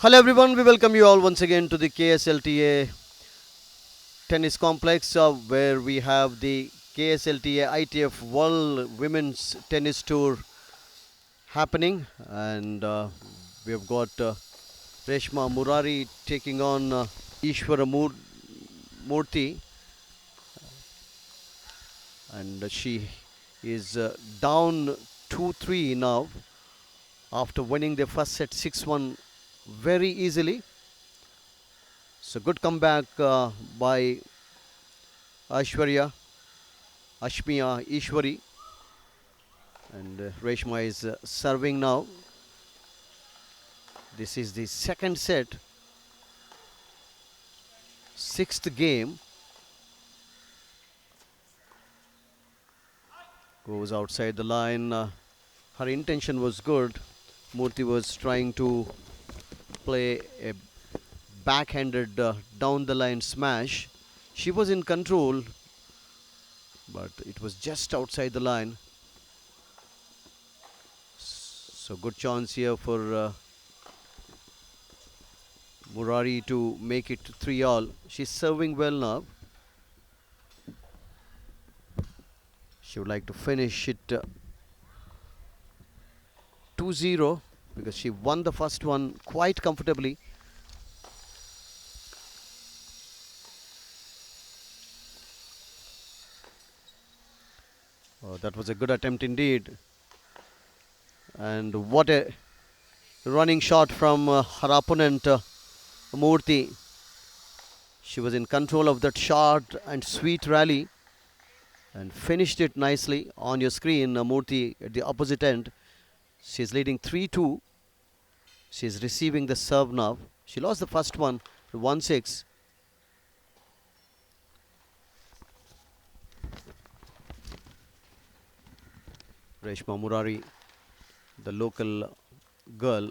Hello everyone, we welcome you all once again to the KSLTA Tennis Complex where we have the KSLTA ITF World Women's Tennis Tour happening, and we have got Reshma Murari taking on Ishwara Murthy, and she is down 2-3 now after winning the first set 6-1 very easily. So good comeback by Ashwarya, Ashmiya Ishwari, and Reshma is serving now. This is the second set, sixth game. Goes outside the line. Her intention was good. Murthy was trying to play a backhanded down the line smash. She was in control, but it was just outside the line. So good chance here for Murari to make it 3-all. She's serving well now. She would like to finish it 2-0 because she won the first one quite comfortably. That was a good attempt indeed. And what a running shot from her opponent, Murthy. She was in control of that short and sweet rally and finished it nicely on your screen. Murthy at the opposite end. She's leading 3-2. She's receiving the serve now. She lost the first one, 1-6. Reshma Murari, the local girl,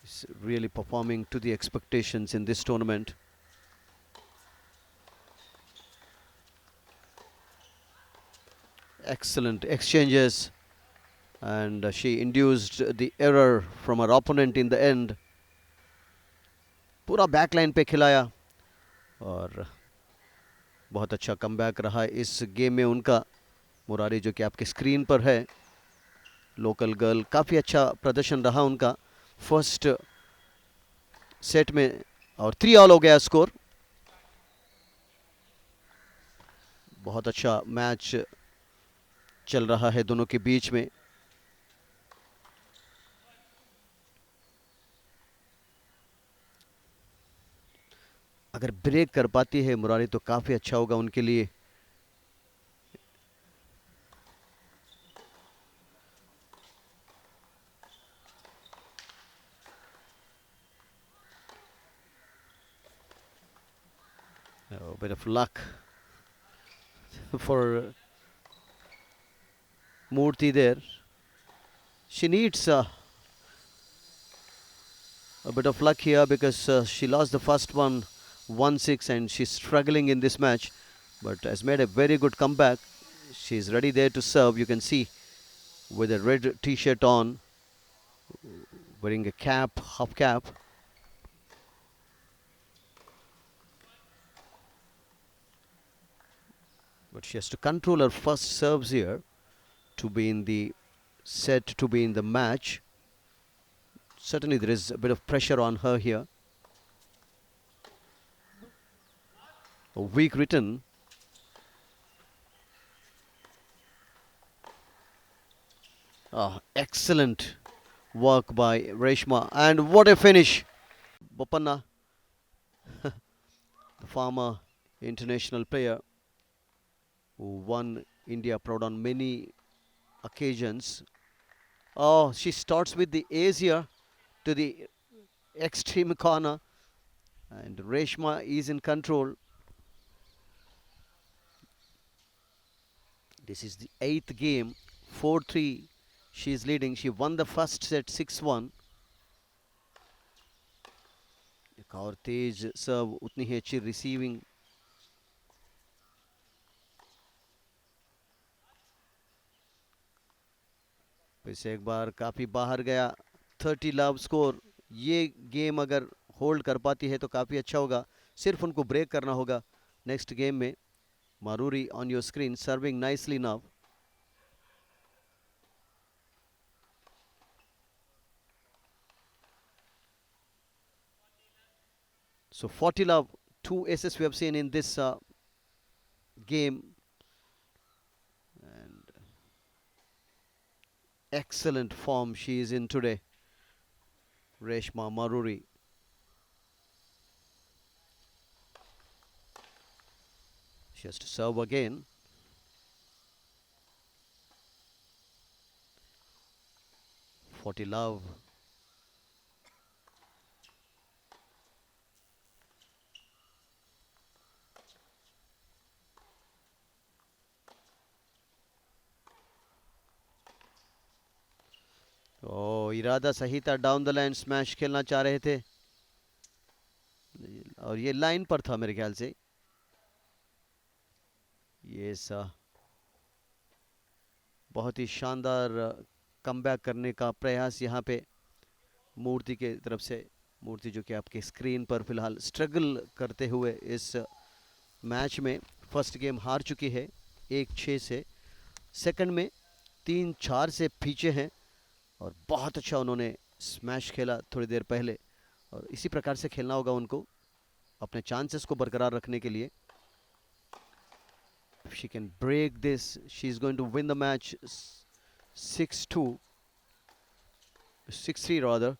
is really performing to the expectations in this tournament. Excellent exchanges, and she induced the error from her opponent in the end. पूरा backline पे खिलाया और बहुत अच्छा comeback रहा इस game में उनका. मुरारी जो कि आपके स्क्रीन पर है, लोकल गर्ल, काफ़ी अच्छा प्रदर्शन रहा उनका फर्स्ट सेट में और 3-all हो गया स्कोर. बहुत अच्छा मैच चल रहा है दोनों के बीच में. अगर ब्रेक कर पाती है मुरारी तो काफ़ी अच्छा होगा उनके लिए. A bit of luck for Murthy there. She needs a bit of luck here because she lost the first one 1-6 and she's struggling in this match, but has made a very good comeback. She's ready there to serve. You can see with a red t-shirt on, wearing a cap, half cap. But she has to control her first serves here to be in the set, to be in the match. Certainly there is a bit of pressure on her here. A weak return. Excellent work by Reshma, and what a finish. Bopanna, the former international player who won India proud on many occasions. Oh, she starts with the ace here to the extreme corner, and Reshma is in control. This is the 8th game, 4-3. She is leading. She won the first set 6-1. एक और तेज सर्व, उतनी ही अच्छी receiving. फिर से एक बार काफी बाहर गया. 30 लव स्कोर। ये गेम अगर होल्ड कर पाती है तो काफ़ी अच्छा होगा, सिर्फ उनको ब्रेक करना होगा नेक्स्ट गेम में। मारूरी on your screen, serving nicely now. So 40 love, 2 aces we have seen in this game. And excellent form she is in today, Reshma Maruri. She has to serve again. Forty love. इरादा सही था, down the line smash खेलना चाह रहे थे और ये line पर था मेरे ख्याल से। ये बहुत ही शानदार कमबैक करने का प्रयास यहाँ पे मूर्ति के तरफ से। मूर्ति जो कि आपके स्क्रीन पर फिलहाल स्ट्रगल करते हुए इस मैच में फर्स्ट गेम हार चुकी है 1-6 से। सेकंड में 3-4 से पीछे हैं और बहुत अच्छा उन्होंने स्मैश खेला थोड़ी देर पहले, और इसी प्रकार से खेलना होगा उनको अपने चांसेस को बरकरार रखने के लिए। If she can break this, she is going to win the match 6-2, 6-3 rather.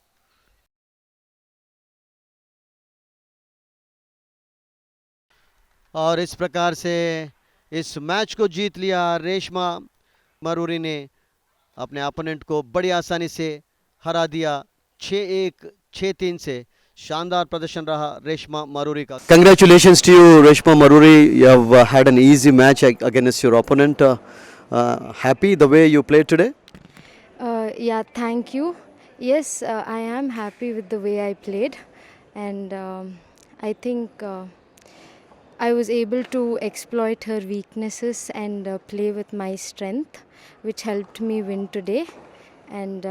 और इस प्रकार से इस मैच को जीत लिया रेशमा मरूरी ने, अपने अपोनेंट को बड़ी आसानी से हरा दिया 6-1, 6-3 से। शानदार प्रदर्शन रहा रेशमा मरूरी का। Congratulations to you, Reshma Maruri. You have had an easy match against your opponent. Happy the way you played today? Yeah, thank you. Yes, I am happy with the way I played, and I think I was able to exploit her weaknesses and play with my strength, which helped me win today. And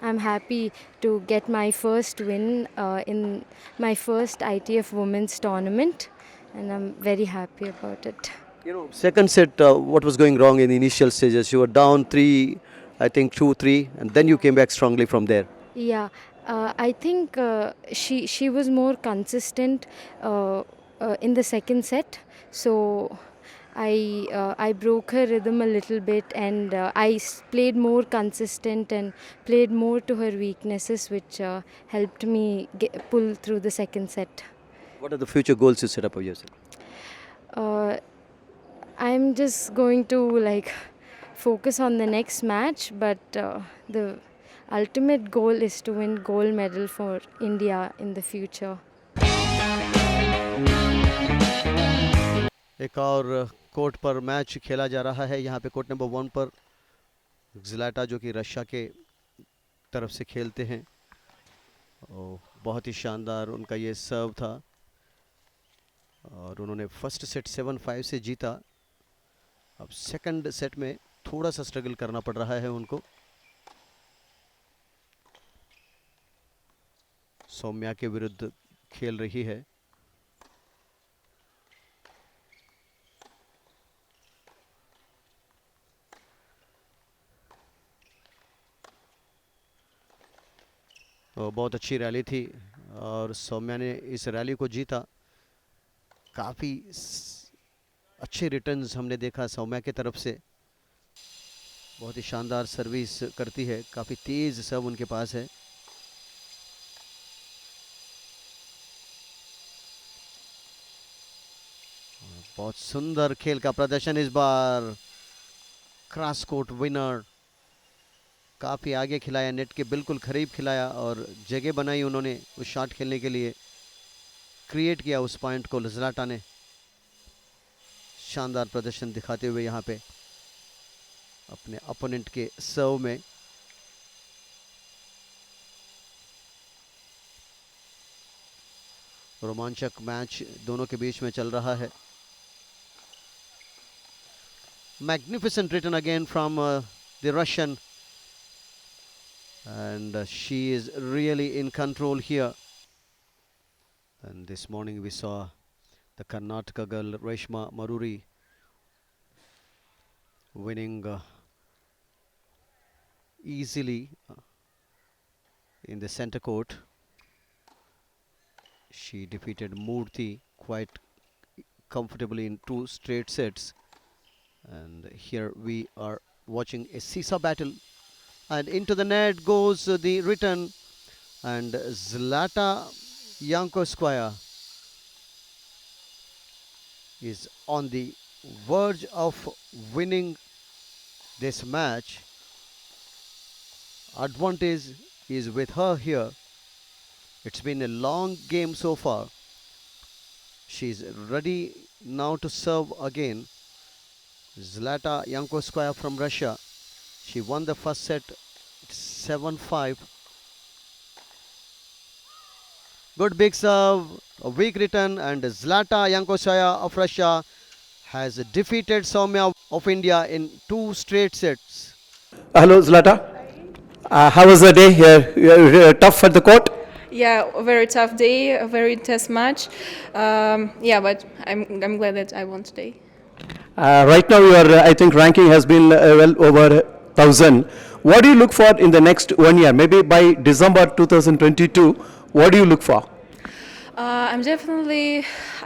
I'm happy to get my first win in my first ITF Women's Tournament, and I'm very happy about it. You know, second set, what was going wrong in the initial stages? You were down 3, I think 2-3, and then you came back strongly from there. Yeah, I think she was more consistent in the second set, so I broke her rhythm a little bit, and played more consistent and played more to her weaknesses, which helped me pull through the second set. What are the future goals you set up for yourself? I'm just going to focus on the next match, but the ultimate goal is to win gold medal for India in the future. एक और court पर match खेला जा रहा है। यहाँ पे court number 1 पर ज़्लाटा जो कि रशिया के तरफ से खेलते हैं, बहुत ही शानदार उनका ये सर्व था और उन्होंने फर्स्ट सेट 7-5 से जीता। अब सेकंड सेट में थोड़ा सा स्ट्रगल करना पड़ रहा है उनको। सौम्या के विरुद्ध खेल रही है। बहुत अच्छी रैली थी और सौम्या ने इस रैली को जीता। काफ़ी अच्छे रिटर्न्स हमने देखा सौम्या की तरफ से। बहुत ही शानदार सर्विस करती है, काफ़ी तेज़ सर्व उनके पास है। बहुत सुंदर खेल का प्रदर्शन इस बार। क्रॉस कोर्ट विनर, काफ़ी आगे खिलाया, नेट के बिल्कुल करीब खिलाया और जगह बनाई उन्होंने उस शॉट खेलने के लिए, क्रिएट किया उस पॉइंट को ज़्लाटा ने। शानदार प्रदर्शन दिखाते हुए यहाँ पे अपने अपोनेंट के सर्व में। रोमांचक मैच दोनों के बीच में चल रहा है। Magnificent return again from the Russian. and she is really in control here. And this morning we saw the Karnataka girl Reshma Maruri winning easily in the center court. She defeated Murthy quite comfortably in 2 straight sets. And here we are watching a seesaw battle. And into the net goes the return. And Zlata Jankovskaya is on the verge of winning this match. Advantage is with her here. It's been a long game so far. She's ready now to serve again. Zlata Jankovskaya from Russia. She won the first set 7-5. Good big serve, a weak return, and Zlata Jankovskaya of Russia has defeated Soumya of India in 2 straight sets. Hello, Zlata. How was the day here? Tough at the court? Yeah, a very tough day, a very tough match. Yeah, but I'm glad that I won today. Right now, your I think ranking has been well over 1,000. What do you look for in the next 1 year? Maybe by December 2022. What do you look for? I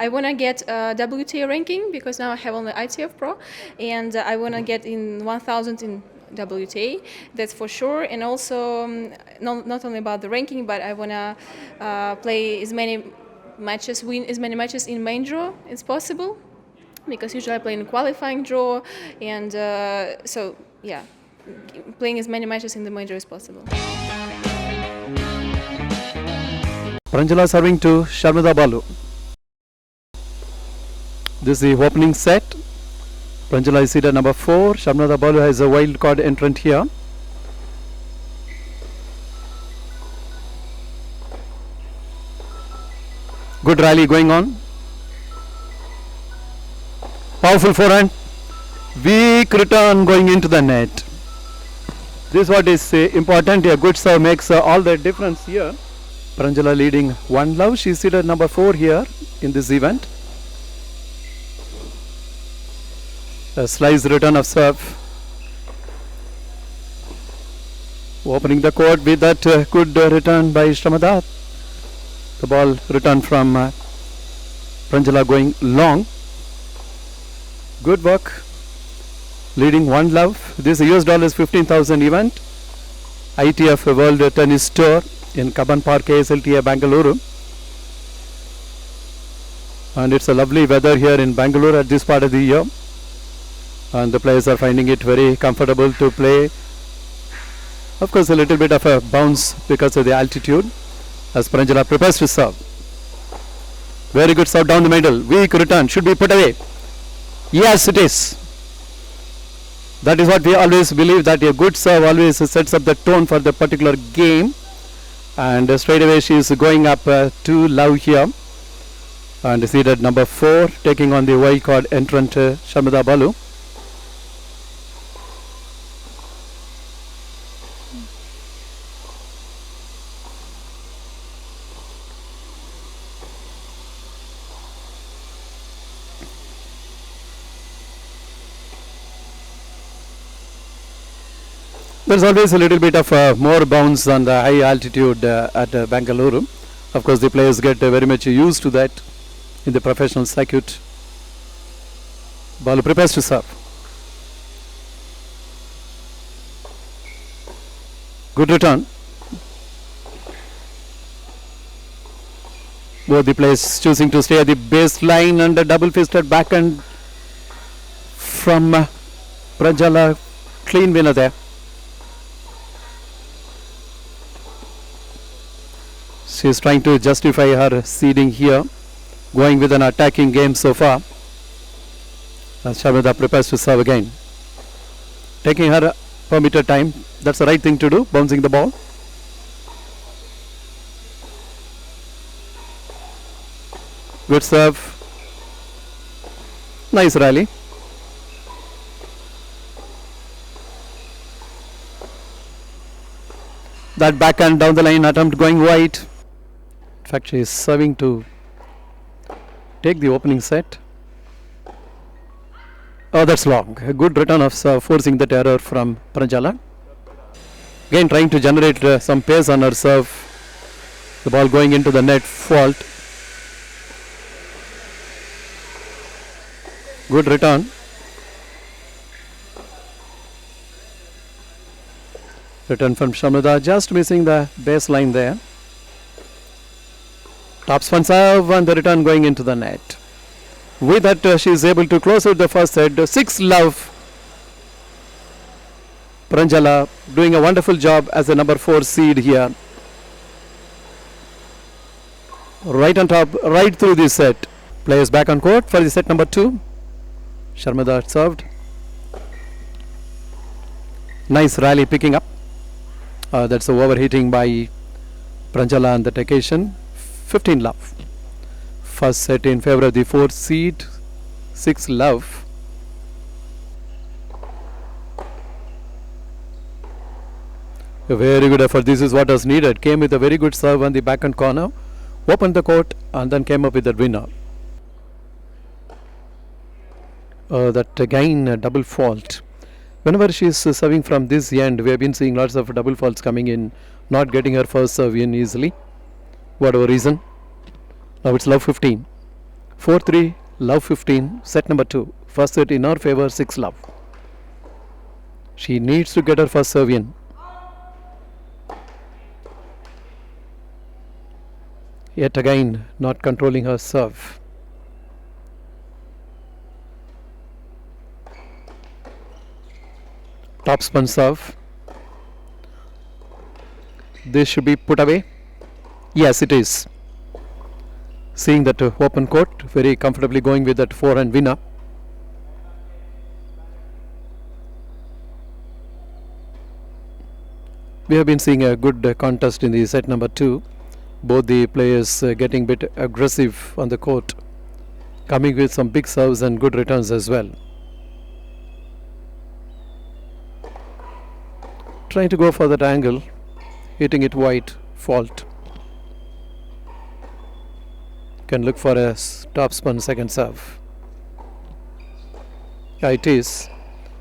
want to get a WTA ranking because now I have only ITF Pro, and I want to get in 1,000 in WTA, that's for sure. And also, not only about the ranking, but I want to play as many matches, win as many matches in main draw as possible, because usually I play in qualifying draw, and so yeah, playing as many matches in the main draw as possible. Pranjala serving to Sharmila Balu. This is the opening set. Pranjala is seated number 4. Sharmila Balu has a wild card entrant here. Good rally going on. Powerful forehand. Weak return going into the net. This is what is important here. Good serve makes all the difference here. Pranjala leading 1-love. She is seated number 4 here in this event. A slice return of serve. Opening the court with that good return by Shramadhat. The ball returned from Pranjala going long. Good work. Leading 1-love. This is US $15,000 event. ITF World Tennis Tour in Kaban Park, KSLTA, Bangalore. And it's a lovely weather here in Bangalore at this part of the year. And the players are finding it very comfortable to play. Of course, a little bit of a bounce because of the altitude as Pranjala prepares to serve. Very good serve down the middle. Weak return. Should be put away. Yes, it is. That is what we always believe, that a good serve always sets up the tone for the particular game. And straight away she is going up to love here. And seated number 4, taking on the wild card entrant Sharmila Balu. There's always a little bit of more bounce on the high altitude at Bangalore. Of course, the players get very much used to that in the professional circuit. Balu prepares to serve. Good return. Both the players choosing to stay at the baseline, and a double fisted backhand from Pranjala. Clean winner there. She is trying to justify her seeding here, going with an attacking game so far. As Sharmila prepares to serve again. Taking her permitted time. That's the right thing to do, bouncing the ball. Good serve. Nice rally. That backhand down the line attempt going wide. In fact, she is serving to take the opening set. Oh, that's long. A good return of forcing that error from Pranjala. Again trying to generate some pace on her serve. The ball going into the net, fault. Good return. Return from Shamada, just missing the baseline there. Top spin serve and the return going into the net. With that, she is able to close out the first set. 6-love. Pranjala doing a wonderful job as the number 4 seed here. Right on top, right through this set. Players back on court for the set number 2. Sharmada served. Nice rally picking up. That's the overheating by Pranjala on that occasion. 15-love. First set in favor of the 4th seed. 6-love. A very good effort. This is what was needed. Came with a very good serve on the backhand corner. Opened the court and then came up with the winner. That again a double fault. Whenever she is serving from this end, we have been seeing lots of double faults coming in, not getting her first serve in easily. Whatever reason. Now it's love 15. 4-3, love 15, set number 2. First set in her favor, 6-love. She needs to get her first serve in. Yet again, not controlling her serve. Top spin serve. This should be put away. Yes, it is. Seeing that open court, very comfortably going with that forehand winner. We have been seeing a good contest in the set number 2. Both the players getting a bit aggressive on the court, coming with some big serves and good returns as well. Trying to go for that angle, hitting it wide, fault. Can look for a top spin second serve. Yeah, it is.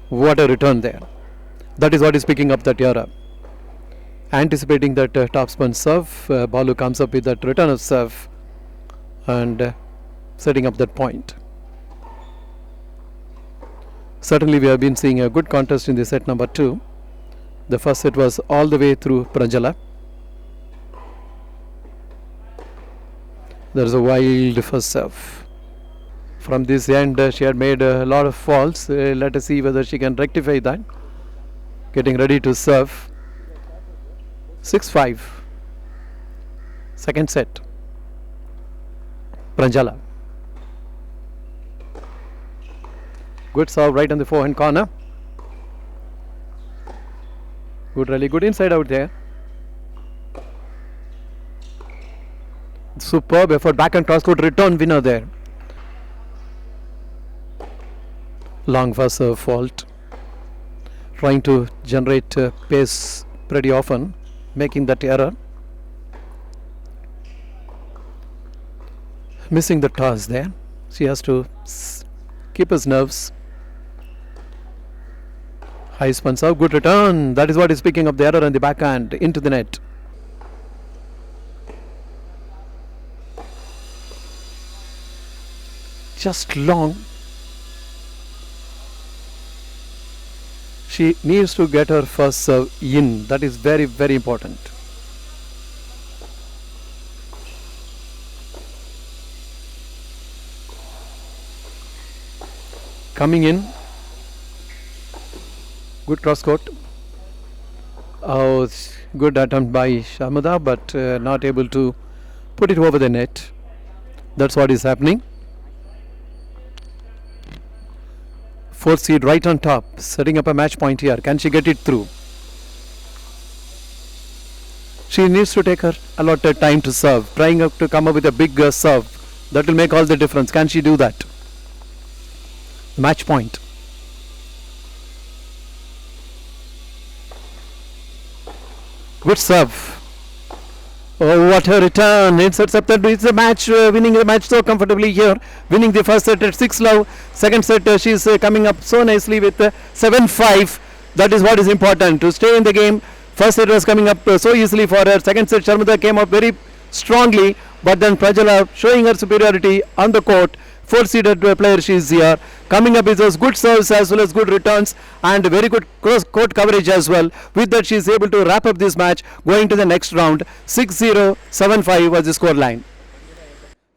What a return there. That is what is picking up that error. Anticipating that top spin serve, Balu comes up with that return of serve and setting up that point. Certainly we have been seeing a good contest in the set number 2. The first set was all the way through Pranjala. There is a wild first serve. From this end, she had made a lot of faults. Let us see whether she can rectify that. Getting ready to serve. 6-5. Second set. Pranjala. Good serve right on the forehand corner. Good rally, good inside out there. Superb effort, back and cross court return winner there. Long first serve fault. Trying to generate pace pretty often, making that error. Missing the toss there. She has to keep his nerves. High spin serve, good return. That is what is picking up the error on the backhand into the net. Just long. She needs to get her first serve in. That is very, very important. Coming in. Good cross court. Oh, good attempt by Shamada, but not able to put it over the net. That's what is happening. 4th seed right on top, setting up a match point here. Can she get it through? She needs to take her allotted time to serve, trying to come up with a big serve. That will make all the difference. Can she do that? Match point. Good serve. Oh, what a return. It's accepted. It's a match, winning the match so comfortably here. Winning the first set at 6-love. Second set, she's coming up so nicely with 7-5. That is what is important, to stay in the game. First set was coming up so easily for her. Second set, Sharmada came up very strongly. But then Prajala showing her superiority on the court. Four-seeded player she is here. Coming up with those good serves as well as good returns and very good court coverage as well. With that, she is able to wrap up this match, going to the next round. 6-0, 7-5 was the score line.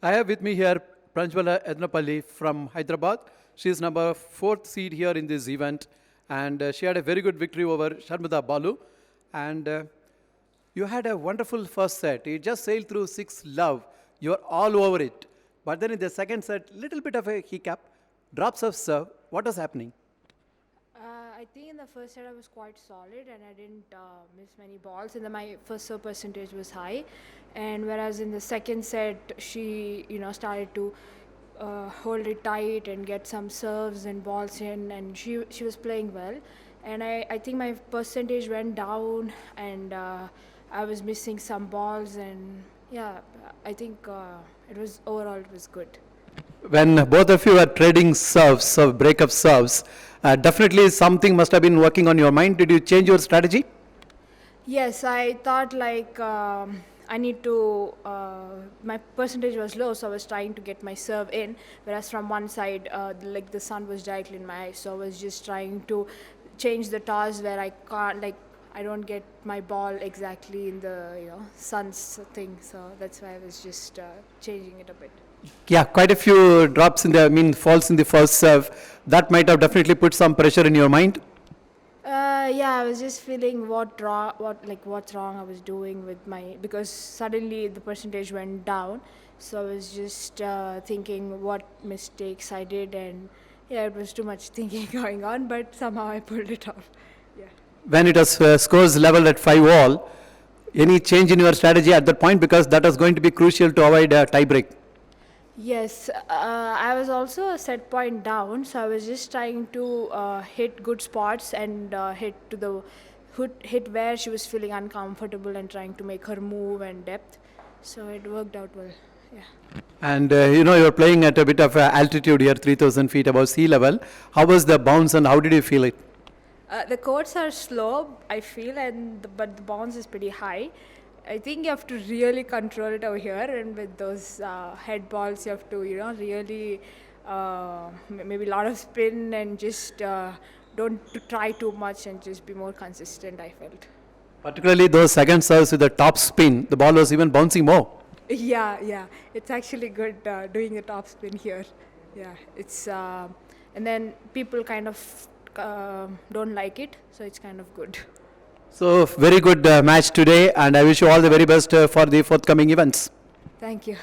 I have with me here Pranjwala Ednapalli from Hyderabad. She is number 4th seed here in this event, and she had a very good victory over Sharmada Balu. And you had a wonderful first set. You just sailed through 6-love. You are all over it. But then in the second set, little bit of a hiccup, drops of serve. What was happening? I think in the first set I was quite solid and I didn't miss many balls, and then my first serve percentage was high. And whereas in the second set she started to hold it tight and get some serves and balls in, and she was playing well. And I think my percentage went down, and I was missing some balls, and yeah, I think overall it was good. When both of you are trading serves, breakup serves, definitely something must have been working on your mind. Did you change your strategy? Yes, I thought I need to, my percentage was low, so I was trying to get my serve in, whereas from one side, the sun was directly in my eyes, so I was just trying to change the toss where I can't, I don't get my ball exactly in the, sun's thing, so that's why I was just changing it a bit. Yeah, quite a few drops falls in the first serve. That might have definitely put some pressure in your mind. Yeah, I was just feeling what's wrong I was doing with because suddenly the percentage went down. So I was just thinking what mistakes I did, and yeah, it was too much thinking going on, but somehow I pulled it off. Yeah. When it was scores leveled at 5-all, any change in your strategy at that point, because that was going to be crucial to avoid a tie break? Yes, I was also a set point down, so I was just trying to hit good spots and hit where she was feeling uncomfortable and trying to make her move and depth. So it worked out well. Yeah. And you're playing at a bit of altitude here, 3,000 feet above sea level. How was the bounce and how did you feel it? The courts are slow, I feel, but the bounce is pretty high. I think you have to really control it over here, and with those head balls, you have to, really maybe a lot of spin and just don't try too much and just be more consistent, I felt. Particularly those second serves with the top spin, the ball was even bouncing more. Yeah, it's actually good doing the top spin here. Yeah, it's and then people kind of don't like it, so it's kind of good. So very good match today, and I wish you all the very best for the forthcoming events. Thank you.